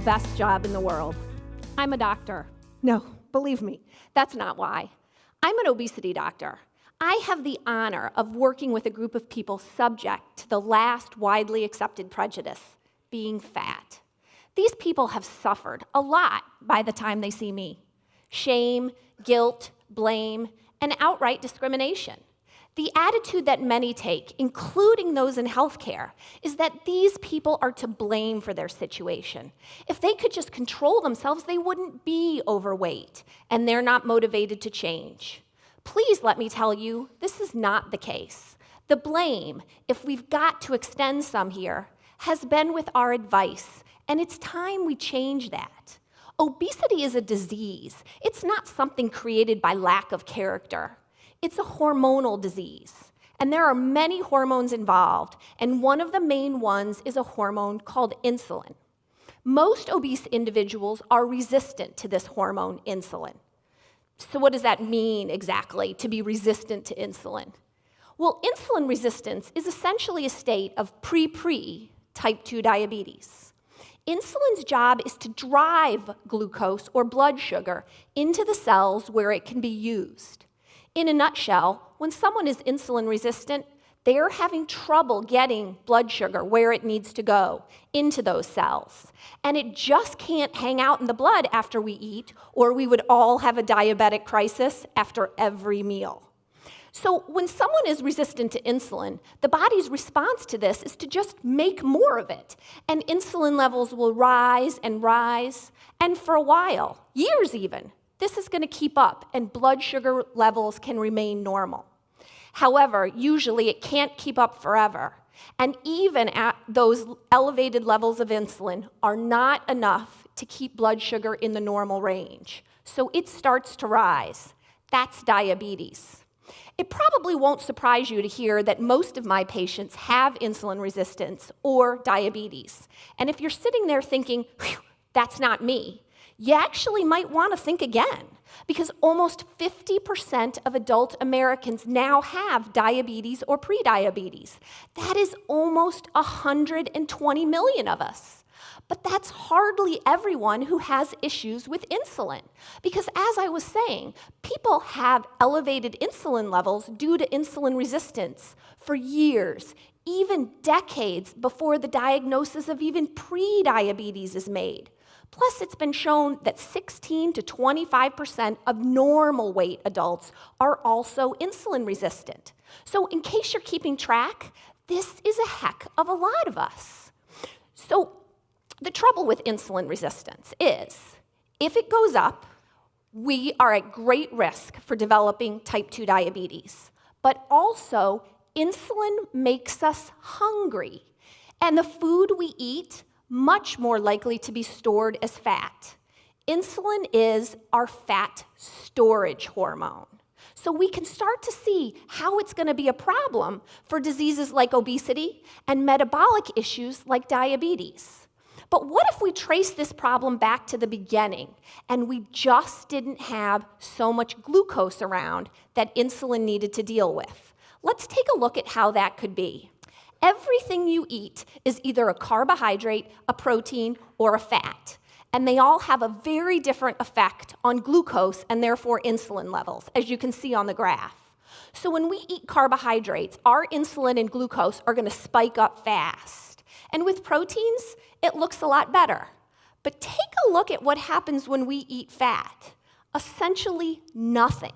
best job in the world. I'm a doctor. No, believe me, that's not why. I'm an obesity doctor. I have the honor of working with a group of people subject to the last widely accepted prejudice, being fat. These people have suffered a lot by the time they see me. Shame, guilt, blame, and outright discrimination. The attitude that many take, including those in healthcare, is that these people are to blame for their situation. If they could just control themselves, they wouldn't be overweight, and they're not motivated to change. Please let me tell you, this is not the case. The blame, if we've got to extend some here, has been with our advice, and it's time we change that. Obesity is a disease. It's not something created by lack of character. It's a hormonal disease, and there are many hormones involved, and one of the main ones is a hormone called insulin. Most obese individuals are resistant to this hormone, insulin. So what does that mean exactly, to be resistant to insulin? Well, insulin resistance is essentially a state of pre-pre type 2 diabetes. Insulin's job is to drive glucose or blood sugar into the cells where it can be used. In a nutshell, when someone is insulin resistant, they're having trouble getting blood sugar where it needs to go, into those cells. And it just can't hang out in the blood after we eat, or we would all have a diabetic crisis after every meal. So when someone is resistant to insulin, the body's response to this is to just make more of it. And insulin levels will rise, and for a while, years even, this is going to keep up, and blood sugar levels can remain normal. However, usually it can't keep up forever, and even at those elevated levels of insulin are not enough to keep blood sugar in the normal range. So it starts to rise. That's diabetes. It probably won't surprise you to hear that most of my patients have insulin resistance or diabetes. And if you're sitting there thinking, that's not me, you actually might want to think again, because almost 50% of adult Americans now have diabetes or prediabetes. That is almost 120 million of us. But that's hardly everyone who has issues with insulin, because as I was saying, people have elevated insulin levels due to insulin resistance for years, even decades before the diagnosis of even prediabetes is made. Plus, it's been shown that 16 to 25% of normal weight adults are also insulin resistant. So in case you're keeping track, this is a heck of a lot of us. So the trouble with insulin resistance is, if it goes up, we are at great risk for developing type 2 diabetes. But also, insulin makes us hungry. And the food we eat, much more likely to be stored as fat. Insulin is our fat storage hormone. So we can start to see how it's going to be a problem for diseases like obesity and metabolic issues like diabetes. But what if we trace this problem back to the beginning and we just didn't have so much glucose around that insulin needed to deal with? Let's take a look at how that could be. Everything you eat is either a carbohydrate, a protein, or a fat. And they all have a very different effect on glucose and therefore insulin levels, as you can see on the graph. So when we eat carbohydrates, our insulin and glucose are going to spike up fast. And with proteins, it looks a lot better. But take a look at what happens when we eat fat. Essentially nothing,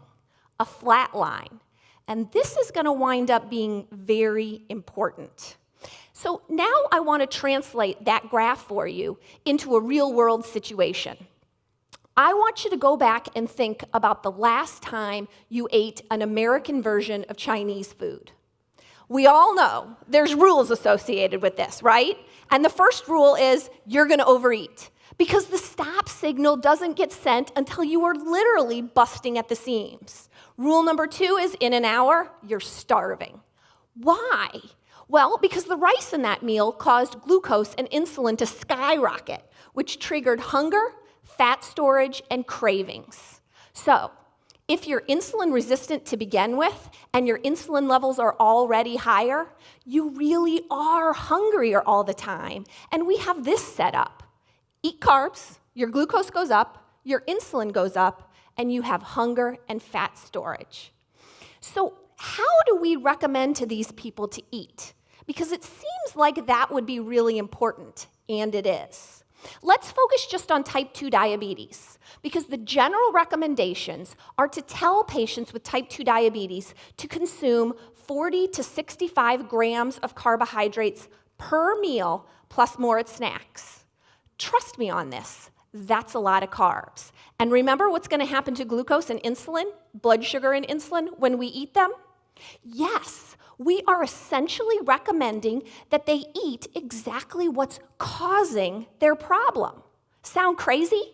a flat line. And this is going to wind up being very important. So now I want to translate that graph for you into a real-world situation. I want you to go back and think about the last time you ate an American version of Chinese food. We all know there's rules associated with this, right? And the first rule is you're going to overeat, because the stop signal doesn't get sent until you are literally busting at the seams. Rule number 2 is in an hour, you're starving. Why? Well, because the rice in that meal caused glucose and insulin to skyrocket, which triggered hunger, fat storage, and cravings. So, if you're insulin resistant to begin with, and your insulin levels are already higher, you really are hungrier all the time. And we have this set up. Eat carbs, your glucose goes up, your insulin goes up, and you have hunger and fat storage. So how do we recommend to these people to eat? Because it seems like that would be really important, and it is. Let's focus just on type 2 diabetes, because the general recommendations are to tell patients with type 2 diabetes to consume 40 to 65 grams of carbohydrates per meal, plus more at snacks. Trust me on this, that's a lot of carbs. And remember what's going to happen to glucose and insulin, blood sugar and insulin, when we eat them? Yes, we are essentially recommending that they eat exactly what's causing their problem. Sound crazy?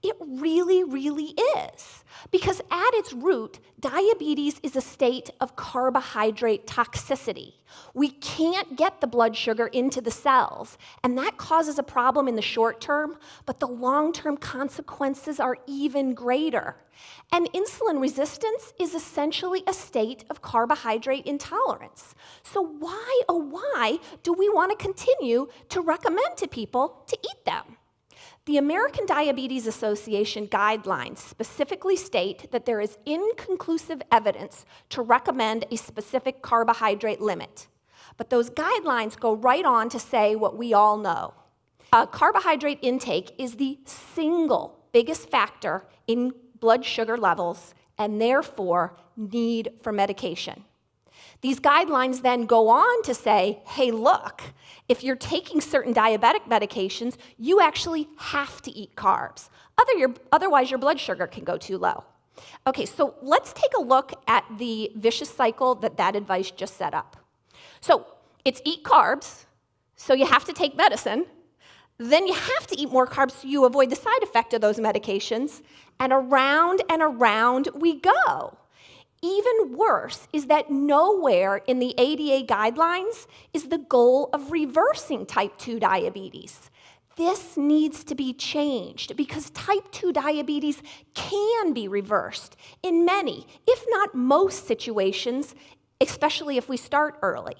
It really, really is. Because at its root, diabetes is a state of carbohydrate toxicity. We can't get the blood sugar into the cells, and that causes a problem in the short term, but the long-term consequences are even greater. And insulin resistance is essentially a state of carbohydrate intolerance. So why, oh why, do we want to continue to recommend to people to eat them? The American Diabetes Association guidelines specifically state that there is inconclusive evidence to recommend a specific carbohydrate limit. But those guidelines go right on to say what we all know. Carbohydrate intake is the single biggest factor in blood sugar levels and therefore need for medication. These guidelines then go on to say, hey, look, if you're taking certain diabetic medications, you actually have to eat carbs. Otherwise, your blood sugar can go too low. Okay, so let's take a look at the vicious cycle that advice just set up. So it's eat carbs, so you have to take medicine. Then you have to eat more carbs so you avoid the side effect of those medications. And around we go. Even worse is that nowhere in the ADA guidelines is the goal of reversing type 2 diabetes. This needs to be changed because type 2 diabetes can be reversed in many, if not most situations, especially if we start early.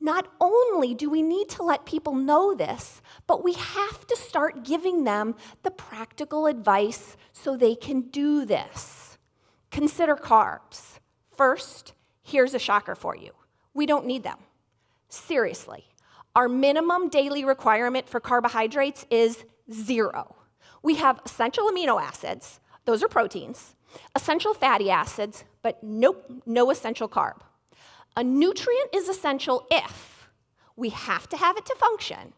Not only do we need to let people know this, but we have to start giving them the practical advice so they can do this. Consider carbs. First, here's a shocker for you. We don't need them. Seriously. Our minimum daily requirement for carbohydrates is 0. We have essential amino acids, those are proteins, essential fatty acids, but nope, no essential carb. A nutrient is essential if we have to have it to function,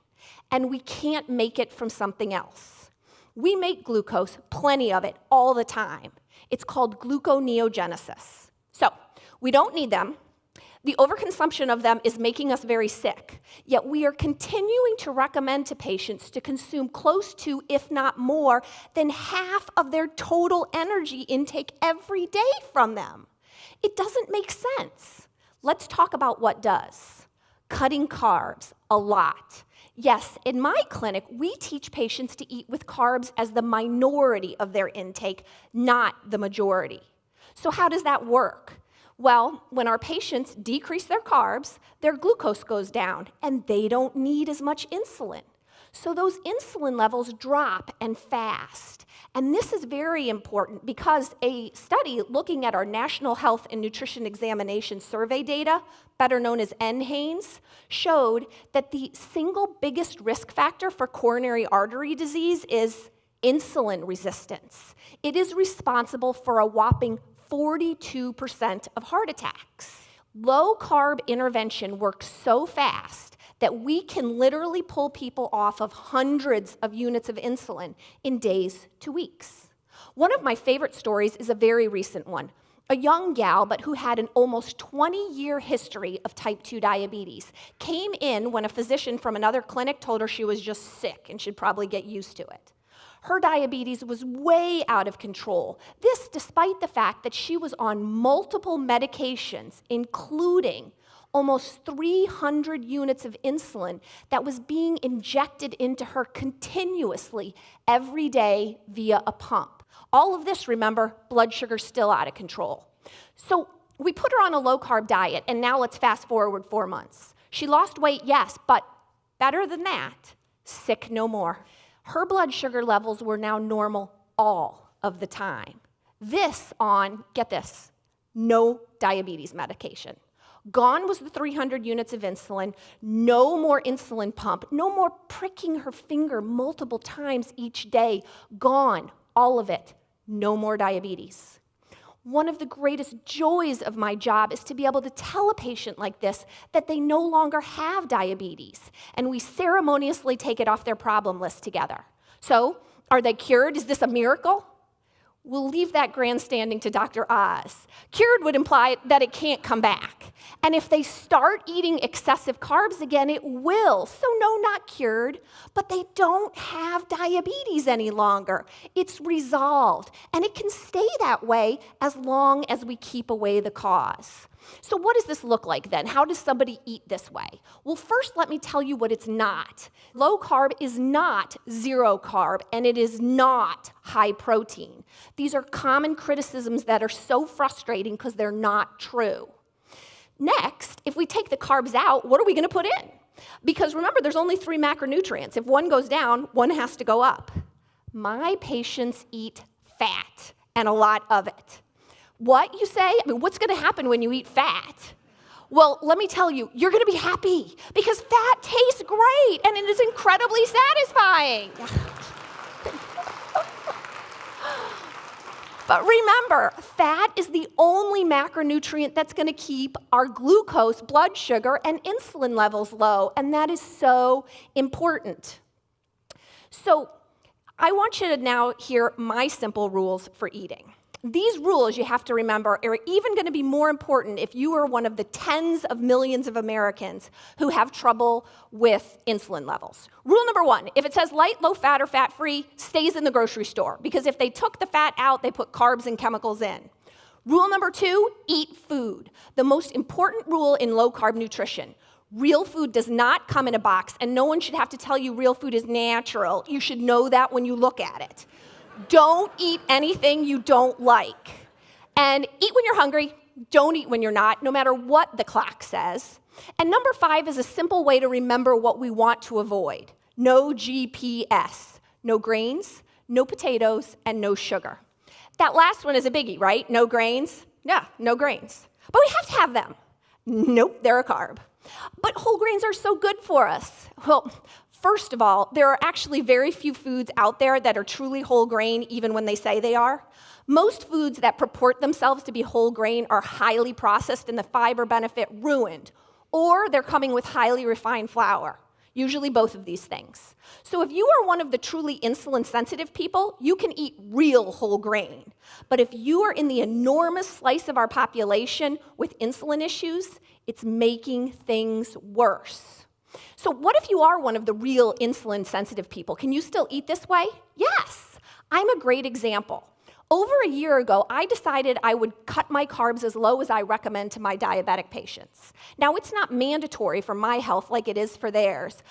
and we can't make it from something else. We make glucose, plenty of it, all the time. It's called gluconeogenesis. So, we don't need them. The overconsumption of them is making us very sick, yet we are continuing to recommend to patients to consume close to, if not more, than half of their total energy intake every day from them. It doesn't make sense. Let's talk about what does. Cutting carbs, a lot. Yes, in my clinic, we teach patients to eat with carbs as the minority of their intake, not the majority. So how does that work? Well, when our patients decrease their carbs, their glucose goes down, and they don't need as much insulin. So those insulin levels drop and fast. And this is very important because a study looking at our National Health and Nutrition Examination Survey data, better known as NHANES, showed that the single biggest risk factor for coronary artery disease is insulin resistance. It is responsible for a whopping 42% of heart attacks. Low-carb intervention works so fast that we can literally pull people off of hundreds of units of insulin in days to weeks. One of my favorite stories is a very recent one. A young gal, but who had an almost 20-year history of type 2 diabetes, came in when a physician from another clinic told her she was just sick and should probably get used to it. Her diabetes was way out of control. This despite the fact that she was on multiple medications, including almost 300 units of insulin that was being injected into her continuously every day via a pump. All of this, remember, blood sugar still out of control. So we put her on a low-carb diet, and now let's fast forward 4 months. She lost weight, yes, but better than that, sick no more. Her blood sugar levels were now normal all of the time. This on, get this, no diabetes medication. Gone was the 300 units of insulin, no more insulin pump, no more pricking her finger multiple times each day. Gone, all of it, no more diabetes. One of the greatest joys of my job is to be able to tell a patient like this that they no longer have diabetes, and we ceremoniously take it off their problem list together. So, are they cured? Is this a miracle? We'll leave that grandstanding to Dr. Oz. Cured would imply that it can't come back. And if they start eating excessive carbs again, it will. So no, not cured, but they don't have diabetes any longer. It's resolved, and it can stay that way as long as we keep away the cause. So what does this look like then? How does somebody eat this way? Well, first let me tell you what it's not. Low carb is not zero carb, and it is not high protein. These are common criticisms that are so frustrating because they're not true. Next, if we take the carbs out, what are we going to put in? Because remember, there's only 3 macronutrients. If one goes down, one has to go up. My patients eat fat, and a lot of it. What, you say? I mean, what's going to happen when you eat fat? Well, let me tell you, you're going to be happy because fat tastes great and it is incredibly satisfying. But remember, fat is the only macronutrient that's going to keep our glucose, blood sugar, and insulin levels low, and that is so important. So I want you to now hear my simple rules for eating. These rules, you have to remember, are even going to be more important if you are one of the tens of millions of Americans who have trouble with insulin levels. Rule number 1, if it says light, low fat, or fat-free, stays in the grocery store, because if they took the fat out, they put carbs and chemicals in. Rule number 2, eat food. The most important rule in low-carb nutrition. Real food does not come in a box, and no one should have to tell you real food is natural. You should know that when you look at it. Don't eat anything you don't like. And eat when you're hungry. Don't eat when you're not, no matter what the clock says. And number 5 is a simple way to remember what we want to avoid. No GPS. No grains, no potatoes, and no sugar. That last one is a biggie, right? No grains? Yeah, no grains. But we have to have them. Nope, they're a carb. But whole grains are so good for us. Well, first of all, there are actually very few foods out there that are truly whole grain, even when they say they are. Most foods that purport themselves to be whole grain are highly processed and the fiber benefit ruined, or they're coming with highly refined flour, usually both of these things. So if you are one of the truly insulin-sensitive people, you can eat real whole grain. But if you are in the enormous slice of our population with insulin issues, it's making things worse. So what if you are one of the real insulin-sensitive people? Can you still eat this way? Yes. I'm a great example. Over a year ago, I decided I would cut my carbs as low as I recommend to my diabetic patients. Now, it's not mandatory for my health like it is for theirs.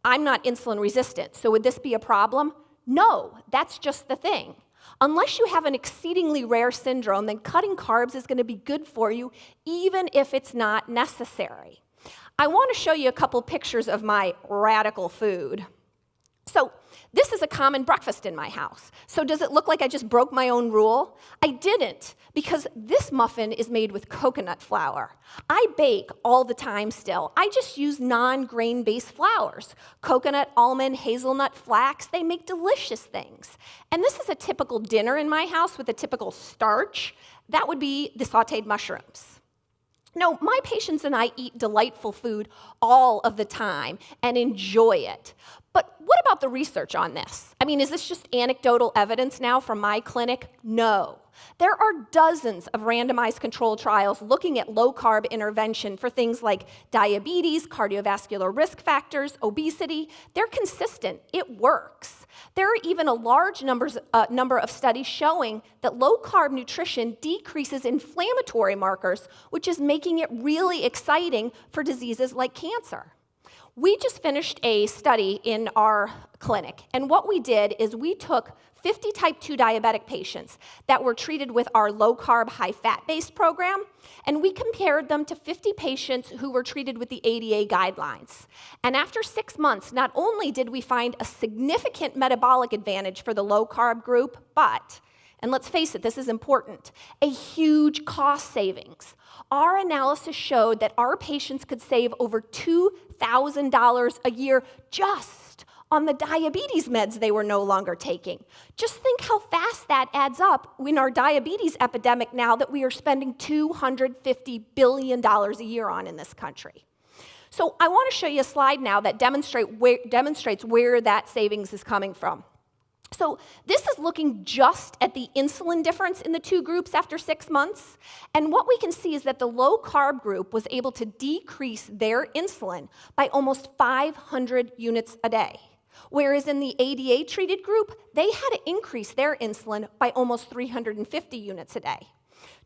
I'm not insulin resistant, so would this be a problem? No, that's just the thing. Unless you have an exceedingly rare syndrome, then cutting carbs is going to be good for you, even if it's not necessary. I want to show you a couple pictures of my radical food. So this is a common breakfast in my house. So does it look like I just broke my own rule? I didn't, because this muffin is made with coconut flour. I bake all the time still. I just use non-grain-based flours. Coconut, almond, hazelnut, flax, they make delicious things. And this is a typical dinner in my house with a typical starch. That would be the sautéed mushrooms. No, my patients and I eat delightful food all of the time and enjoy it. But what about the research on this? I mean, is this just anecdotal evidence now from my clinic? No. There are dozens of randomized controlled trials looking at low-carb intervention for things like diabetes, cardiovascular risk factors, obesity. They're consistent. It works. There are even a large number of studies showing that low-carb nutrition decreases inflammatory markers, which is making it really exciting for diseases like cancer. We just finished a study in our clinic, and what we did is we took 50 type 2 diabetic patients that were treated with our low-carb, high-fat-based program, and we compared them to 50 patients who were treated with the ADA guidelines. And after 6 months, not only did we find a significant metabolic advantage for the low-carb group, but, and let's face it, this is important, a huge cost savings. Our analysis showed that our patients could save over $2,000 a year just on the diabetes meds they were no longer taking. Just think how fast that adds up in our diabetes epidemic now that we are spending $250 billion a year on in this country. So I want to show you a slide now that demonstrates where that savings is coming from. So this is looking just at the insulin difference in the two groups after 6 months. And what we can see is that the low-carb group was able to decrease their insulin by almost 500 units a day. Whereas in the ADA-treated group, they had to increase their insulin by almost 350 units a day.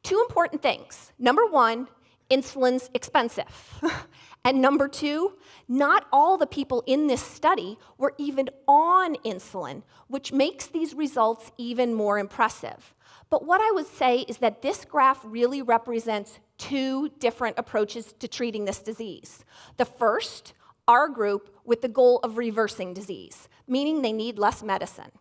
Two important things. Number one, insulin's expensive. And number two, not all the people in this study were even on insulin, which makes these results even more impressive. But what I would say is that this graph really represents two different approaches to treating this disease. The first, our group with the goal of reversing disease, meaning they need less medicine.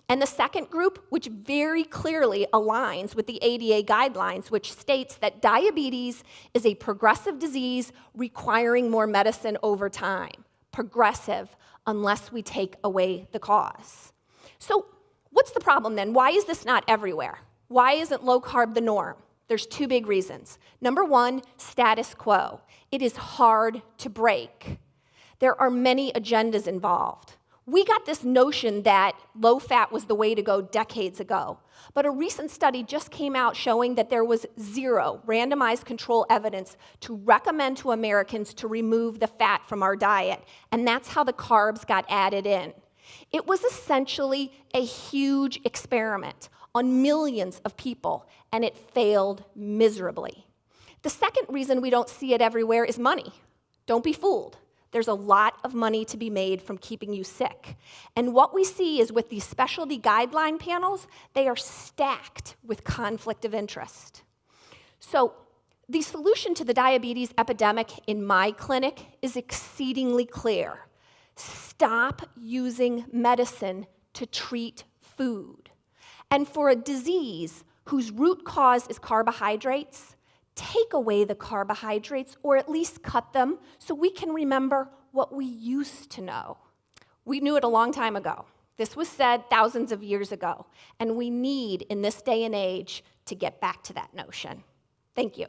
And the second group, which very clearly aligns with the ADA guidelines, which states that diabetes is a progressive disease requiring more medicine over time. Progressive, unless we take away the cause. So what's the problem then? Why is this not everywhere? Why isn't low carb the norm? There's two big reasons. Number one, status quo. It is hard to break. There are many agendas involved. We got this notion that low fat was the way to go decades ago, but a recent study just came out showing that there was zero randomized control evidence to recommend to Americans to remove the fat from our diet, and that's how the carbs got added in. It was essentially a huge experiment on millions of people, and it failed miserably. The second reason we don't see it everywhere is money. Don't be fooled. There's a lot of money to be made from keeping you sick. And what we see is with these specialty guideline panels, they are stacked with conflict of interest. So the solution to the diabetes epidemic in my clinic is exceedingly clear. Stop using medicine to treat food. And for a disease whose root cause is carbohydrates, take away the carbohydrates, or at least cut them, so we can remember what we used to know. We knew it a long time ago. This was said thousands of years ago, and we need, in this day and age, to get back to that notion. Thank you.